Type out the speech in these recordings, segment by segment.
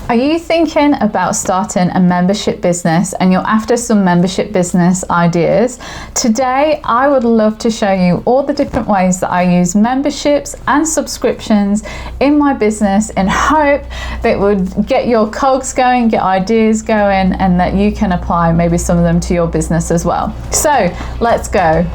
Are you thinking about starting a membership business and you're after some membership business ideas? Today, I would love to show you all the different ways that I use memberships and subscriptions in my business in hope that it would get your cogs going, get ideas going, and that you can apply maybe some of them to your business as well. So let's go.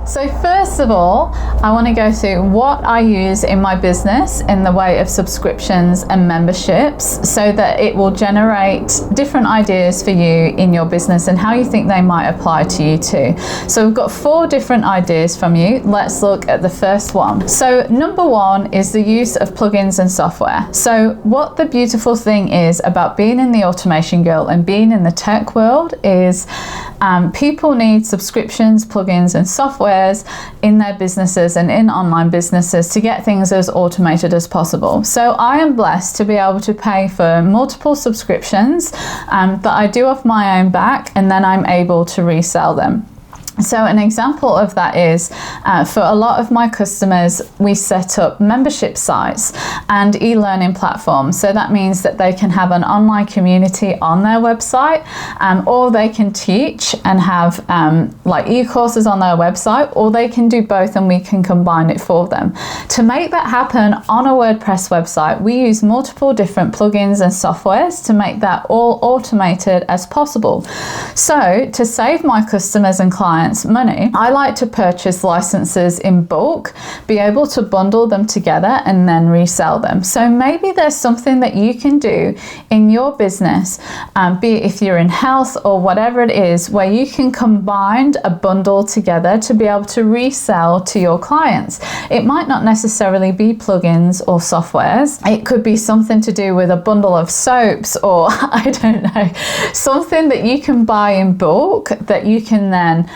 So first of all, I want to go through what I use in my business in the way of subscriptions and memberships so that it will generate different ideas for you in your business and how you think they might apply to you too. So we've got 4 different ideas from you. Let's look at the first one. So number 1 is the use of plugins and software. So what the beautiful thing is about being in the automation girl and being in the tech world is people need subscriptions, plugins and softwares in their businesses and in online businesses to get things as automated as possible. So I am blessed to be able to pay for multiple subscriptions that I do off my own back, and then I'm able to resell them. So an example of that is for a lot of my customers, we set up membership sites and e-learning platforms. So that means that they can have an online community on their website, or they can teach and have like e-courses on their website, or they can do both and we can combine it for them. To make that happen on a WordPress website, we use multiple different plugins and softwares to make that all automated as possible. So to save my customers and clients money, I like to purchase licenses in bulk, be able to bundle them together and then resell them. So maybe there's something that you can do in your business, be it if you're in health or whatever it is, where you can combine a bundle together to be able to resell to your clients. It might not necessarily be plugins or softwares. It could be something to do with a bundle of soaps, or I don't know, something that you can buy in bulk that you can then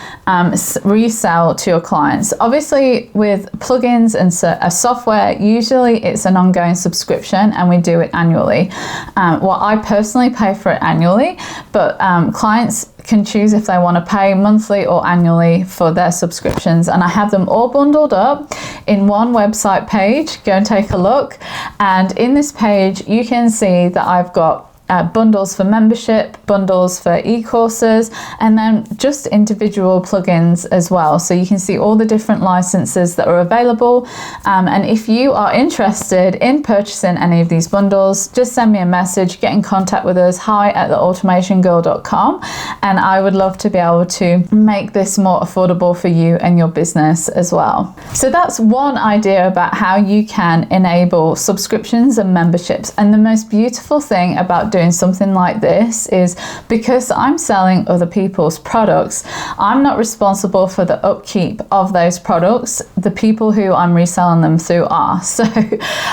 resell to your clients. Obviously with plugins and software, usually it's an ongoing subscription and we do it annually. Well, I personally pay for it annually, but clients can choose if they want to pay monthly or annually for their subscriptions, and I have them all bundled up in one website page. Go and take a look, and in this page you can see that I've got bundles for membership, bundles for e-courses, and then just individual plugins as well. So you can see all the different licenses that are available. And if you are interested in purchasing any of these bundles, just send me a message, get in contact with us, hi@theautomationgirl.com, and I would love to be able to make this more affordable for you and your business as well. So that's one idea about how you can enable subscriptions and memberships. And the most beautiful thing about doing something like this is because I'm selling other people's products, I'm not responsible for the upkeep of those products. The people who I'm reselling them through are. So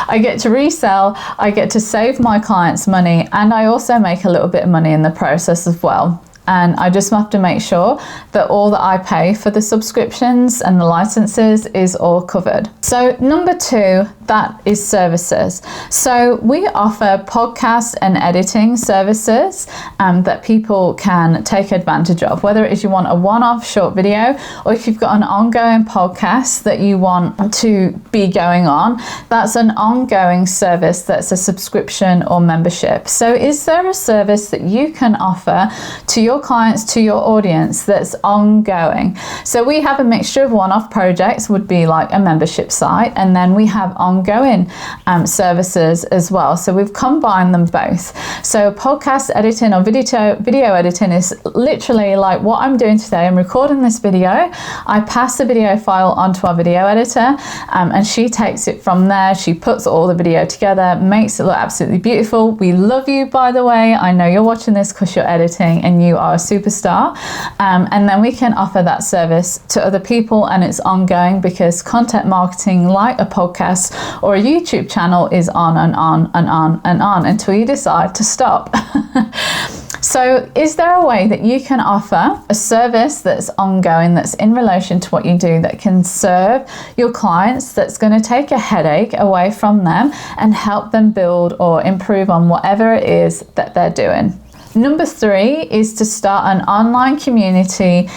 I get to resell, I get to save my clients money, and I also make a little bit of money in the process as well. And I just have to make sure that all that I pay for the subscriptions and the licenses is all covered. So number 2, that is services. So we offer podcast and editing services that people can take advantage of, whether it is you want a one-off short video, or if you've got an ongoing podcast that you want to be going on, that's an ongoing service that's a subscription or membership. So is there a service that you can offer to your clients, to your audience, that's ongoing? So we have a mixture of one-off projects, would be like a membership site, and then we have ongoing services as well. So we've combined them both. So podcast editing or video editing is literally like what I'm doing today. I'm recording this video, I pass the video file onto our video editor, and she takes it from there. She puts all the video together, makes it look absolutely beautiful. We love you, by the way. I know you're watching this because you're editing and you are a superstar. And then we can offer that service to other people, and it's ongoing because content marketing, like a podcast or a YouTube channel, is on and on and on and on until you decide to stop. So is there a way that you can offer a service that's ongoing, that's in relation to what you do, that can serve your clients, that's going to take a headache away from them and help them build or improve on whatever it is that they're doing? Number 3 is to start an online community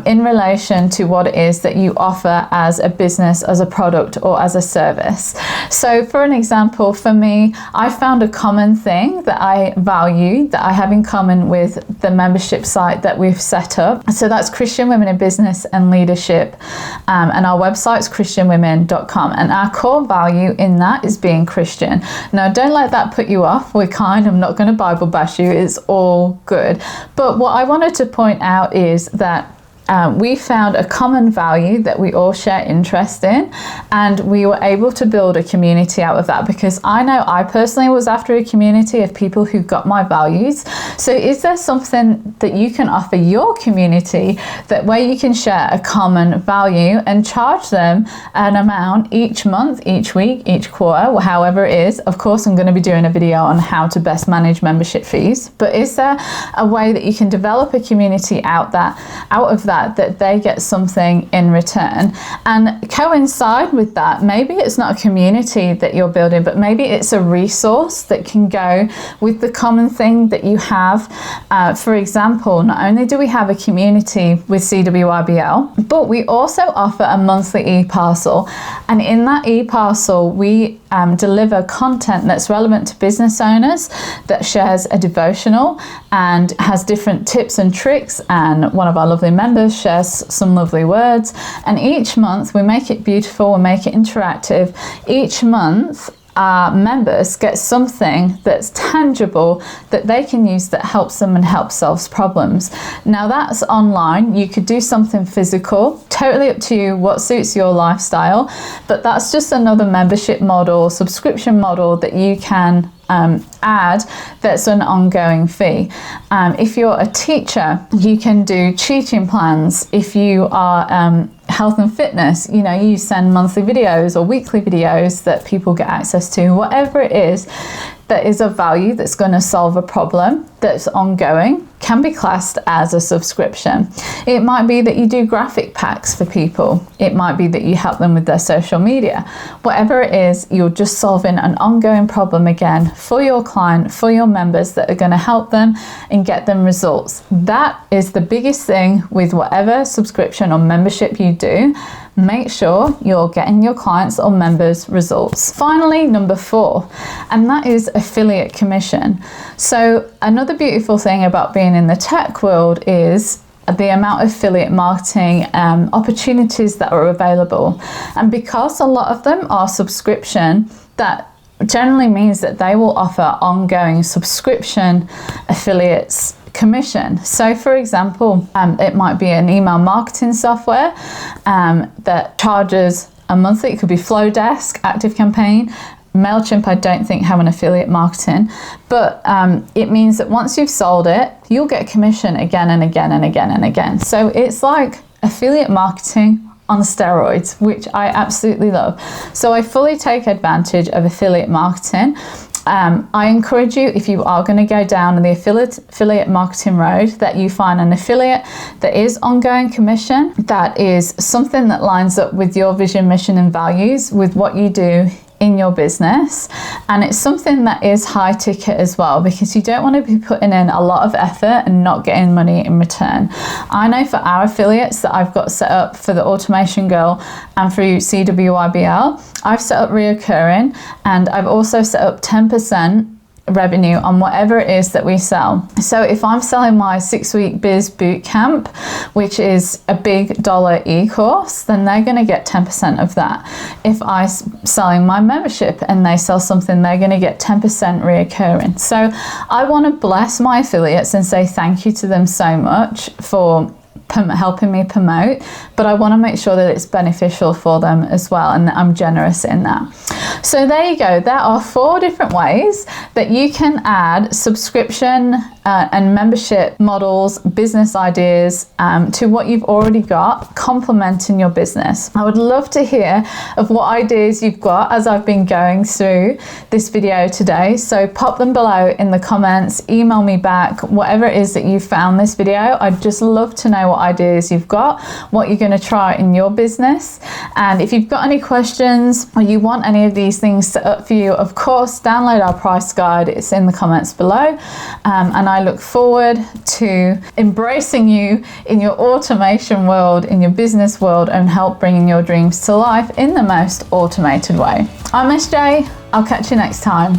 in relation to what it is that you offer as a business, as a product, or as a service. So for an example, for me, I found a common thing that I value, that I have in common with the membership site that we've set up. So that's Christian Women in Business and Leadership, and our website's christianwomen.com, and our core value in that is being Christian. Now, don't let that put you off. I'm not going to Bible bash you, it's all good. But what I wanted to point out is that we found a common value that we all share interest in, and we were able to build a community out of that, because I know I personally was after a community of people who got my values. So is there something that you can offer your community that where you can share a common value and charge them an amount each month, each week, each quarter, however it is? Of course, I'm going to be doing a video on how to best manage membership fees, but is there a way that you can develop a community out of that they get something in return? And coincide with that, maybe it's not a community that you're building, but maybe it's a resource that can go with the common thing that you have. For example, not only do we have a community with CWIBL, but we also offer a monthly e-parcel, and in that e-parcel we deliver content that's relevant to business owners, that shares a devotional and has different tips and tricks, and one of our lovely members shares some lovely words. And each month we make it beautiful, we make it interactive. Each month our members get something that's tangible that they can use that helps them and helps solve problems. Now that's online. You could do something physical, totally up to you what suits your lifestyle, but that's just another membership model, subscription model that you can add that's an ongoing fee. If you're a teacher, you can do teaching plans. If you are health and fitness, you send monthly videos or weekly videos that people get access to. Whatever it is that is of value, that's going to solve a problem that's ongoing, can be classed as a subscription. It might be that you do graphic packs for people. It might be that you help them with their social media. Whatever it is, you're just solving an ongoing problem again for your client, for your members, that are going to help them and get them results. That is the biggest thing with whatever subscription or membership you do. Make sure you're getting your clients or members results. Finally, number 4, and that is affiliate commission. So another beautiful thing about being in the tech world is the amount of affiliate marketing opportunities that are available. And because a lot of them are subscription, that generally means that they will offer ongoing subscription affiliates commission. So for example, it might be an email marketing software that charges a monthly. It could be Flowdesk, ActiveCampaign. MailChimp, I don't think, have an affiliate marketing, but it means that once you've sold it, you'll get commission again and again and again and again. So it's like affiliate marketing on steroids, which I absolutely love. So I fully take advantage of affiliate marketing. I encourage you, if you are going to go down the affiliate marketing road, that you find an affiliate that is ongoing commission, that is something that lines up with your vision, mission and values, with what you do in your business, and it's something that is high ticket as well, because you don't want to be putting in a lot of effort and not getting money in return. I know for our affiliates that I've got set up for the Automation Girl and through CWIBL, I've set up reoccurring, and I've also set up 10% revenue on whatever it is that we sell. So if I'm selling my 6-week biz boot camp, which is a big dollar e-course, then they're going to get 10% of that. If I'm selling my membership and they sell something, they're going to get 10% reoccurring. So I want to bless my affiliates and say thank you to them so much for helping me promote, but I want to make sure that it's beneficial for them as well, and that I'm generous in that. So there you go. There are 4 different ways that you can add subscription and membership models, business ideas to what you've already got, complementing your business. I would love to hear of what ideas you've got as I've been going through this video today. So pop them below in the comments, email me back, whatever it is that you found this video. I'd just love to know what ideas you've got, what you're going to try in your business. And if you've got any questions or you want any of these things set up for you, of course, download our price guide. It's in the comments below. And I look forward to embracing you in your automation world, in your business world, and help bringing your dreams to life in the most automated way. I'm SJ. I'll catch you next time.